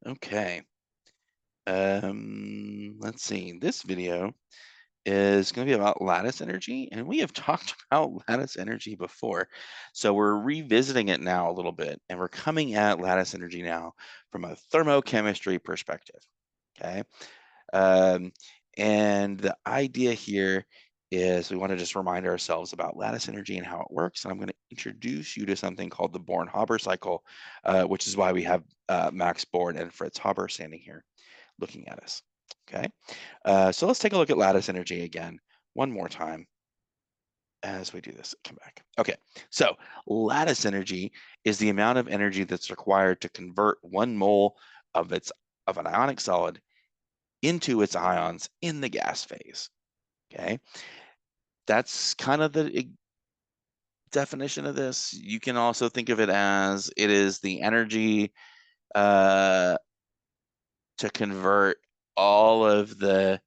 Okay. Let's see. This video is going to be about lattice energy, and we have talked about lattice energy before. So we're revisiting it now a little bit, and we're coming at lattice energy now from a thermochemistry perspective. Okay. Um, and the idea here is we want to just remind ourselves about lattice energy and how it works. And I'm going to introduce you to something called the Born-Haber cycle, which is why we have Max Born and Fritz Haber standing here looking at us. Okay, so let's take a look at lattice energy again one more time as we do this. Come back. Okay, so lattice energy is the amount of energy that's required to convert 1 mole of an ionic solid into its ions in the gas phase. Okay, that's kind of the definition of this. You can also think of it as it is the energy uh, to convert all of the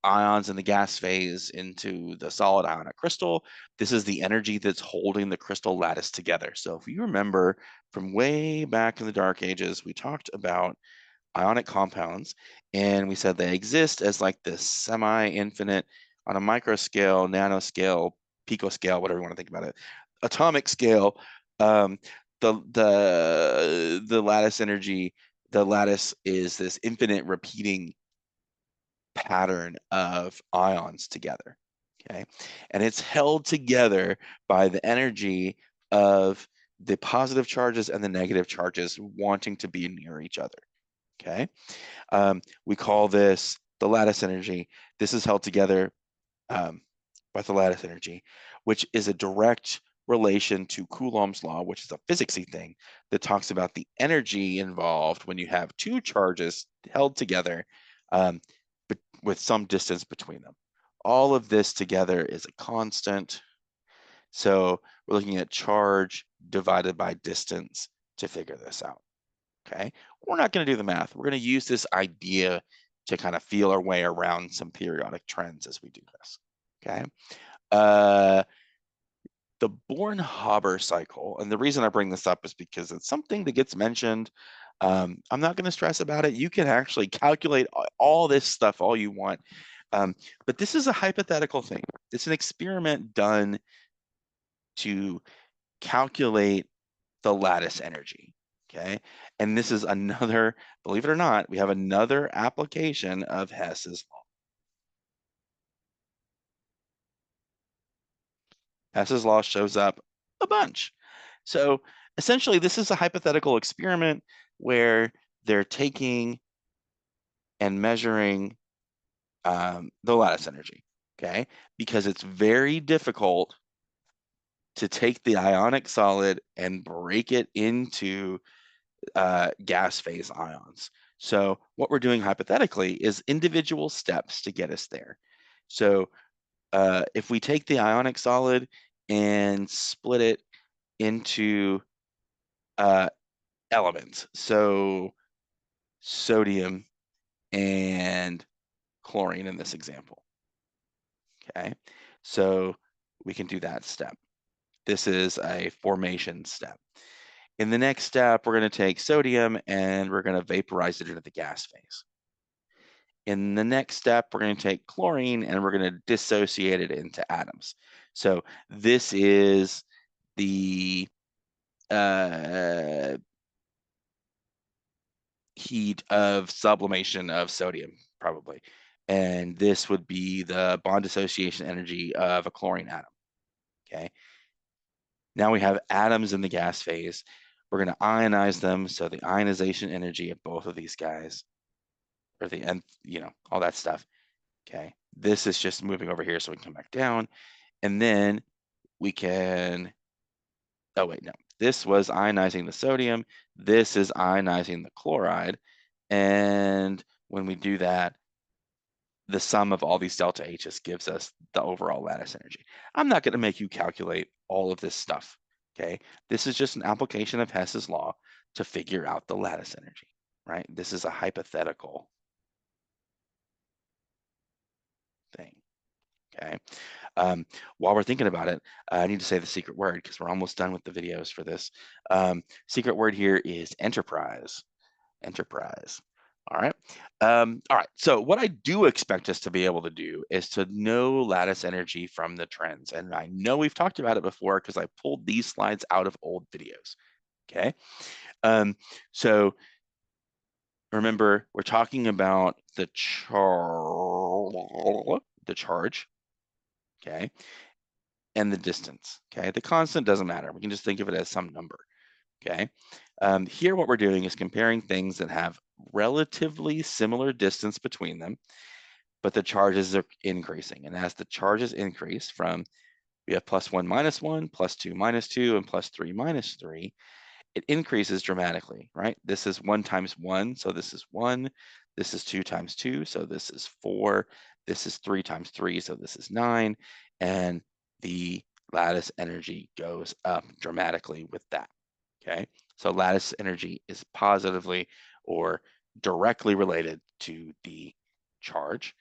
ions in the gas phase into the solid ionic crystal. This is the energy that's holding the crystal lattice together. So if you remember from way back in the dark ages, we talked about ionic compounds, and we said they exist as like this semi-infinite on a micro scale, nanoscale, picoscale, whatever you want to think about it, atomic scale. Um, the lattice energy, the lattice is this infinite repeating pattern of ions together. Okay, and it's held together by the energy of the positive charges and the negative charges wanting to be near each other. Okay. We call this the lattice energy. This is held together by the lattice energy, which is a direct relation to Coulomb's law, which is a physicsy thing that talks about the energy involved when you have two charges held together um, but with some distance between them. All of this together is a constant. So we're looking at charge divided by distance to figure this out. Okay, we're not going to do the math. We're going to use this idea to kind of feel our way around some periodic trends as we do this. Okay, uh, the Born-Haber cycle, and the reason I bring this up is because it's something that gets mentioned. I'm not going to stress about it. You can actually calculate all this stuff all you want, but this is a hypothetical thing. It's an experiment done to calculate the lattice energy. Okay, and this is another, believe it or not, we have another application of Hess's law. Hess's law shows up a bunch. So essentially, this is a hypothetical experiment where they're taking and measuring the lattice energy, okay? Because it's very difficult to take the ionic solid and break it into gas phase ions. So what we're doing hypothetically is individual steps to get us there. So if we take the ionic solid and split it into elements, so sodium and chlorine in this example, okay? So we can do that step. This is a formation step. In the next step, we're going to take sodium and we're going to vaporize it into the gas phase. In the next step, we're going to take chlorine and we're going to dissociate it into atoms. So this is the heat of sublimation of sodium, probably. And this would be the bond dissociation energy of a chlorine atom. Okay. Now we have atoms in the gas phase. We're going to ionize them. So the ionization energy of both of these guys, or the nth, all that stuff. Okay. This is just moving over here so we can come back down. And then we can, oh wait, no. This was ionizing the sodium. This is ionizing the chloride. And when we do that, the sum of all these delta H's gives us the overall lattice energy. I'm not going to make you calculate all of this stuff, okay? This is just an application of Hess's law to figure out the lattice energy, right? This is a hypothetical thing, okay? While we're thinking about it, I need to say the secret word because we're almost done with the videos for this. Secret word here is enterprise. Enterprise. All right. All right. So what I do expect us to be able to do is to know lattice energy from the trends. And I know we've talked about it before because I pulled these slides out of old videos. Okay. So remember, we're talking about the charge, okay, and the distance, okay? The constant doesn't matter. We can just think of it as some number, okay? Here, what we're doing is comparing things that have relatively similar distance between them, but the charges are increasing. And as the charges increase from, we have +1 -1, +2 -2, and +3 -3, it increases dramatically, right? This is 1 times 1, so this is 1. This is 2 times 2, so this is 4. This is 3 times 3, so this is 9. And the lattice energy goes up dramatically with that, okay? So lattice energy is positively or directly related to the charge.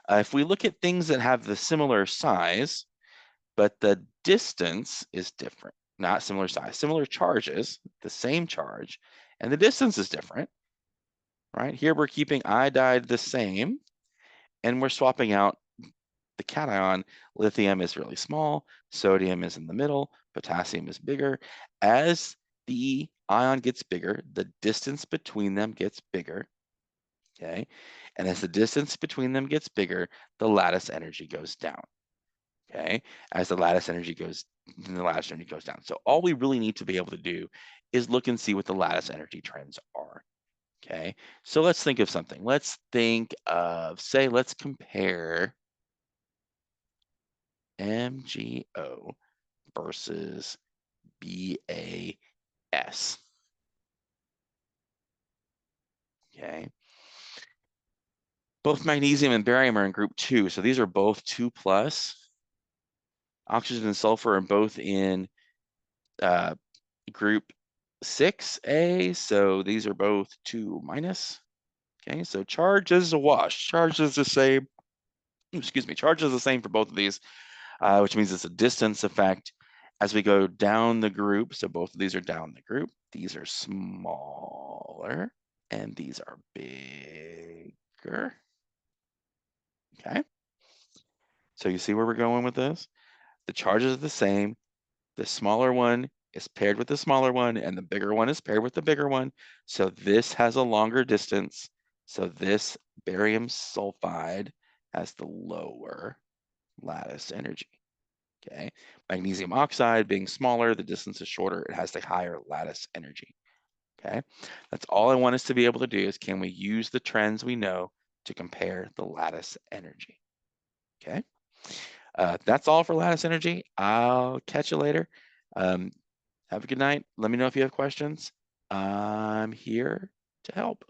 If we look at things that have the similar size, but the distance is different, not similar size, similar charges, the same charge, and the distance is different, right? Here we're keeping iodide the same, and we're swapping out the cation. Lithium is really small, sodium is in the middle, potassium is bigger. As the ion gets bigger, the distance between them gets bigger, okay? And as the distance between them gets bigger, the lattice energy goes down. Okay, as the lattice energy goes down. So all we really need to be able to do is look and see what the lattice energy trends are. Okay, so let's think of something. Let's think of, say, let's compare MgO versus BAS. Okay, both magnesium and barium are in group 2, so these are both 2+. Oxygen and sulfur are both in group 6A, so these are both 2-. Okay, so charge is a wash. Charge is the same. Excuse me, charge is the same for both of these, which means it's a distance effect. As we go down the group, so both of these are down the group, these are smaller and these are bigger. Okay, so you see where we're going with this? The charges are the same. The smaller one is paired with the smaller one, and the bigger one is paired with the bigger one. So this has a longer distance. So this barium sulfide has the lower lattice energy. Okay. Magnesium oxide being smaller, the distance is shorter, it has the higher lattice energy. Okay. That's all I want us to be able to do is, can we use the trends we know to compare the lattice energy? Okay. That's all for lattice energy. I'll catch you later. Have a good night. Let me know if you have questions. I'm here to help.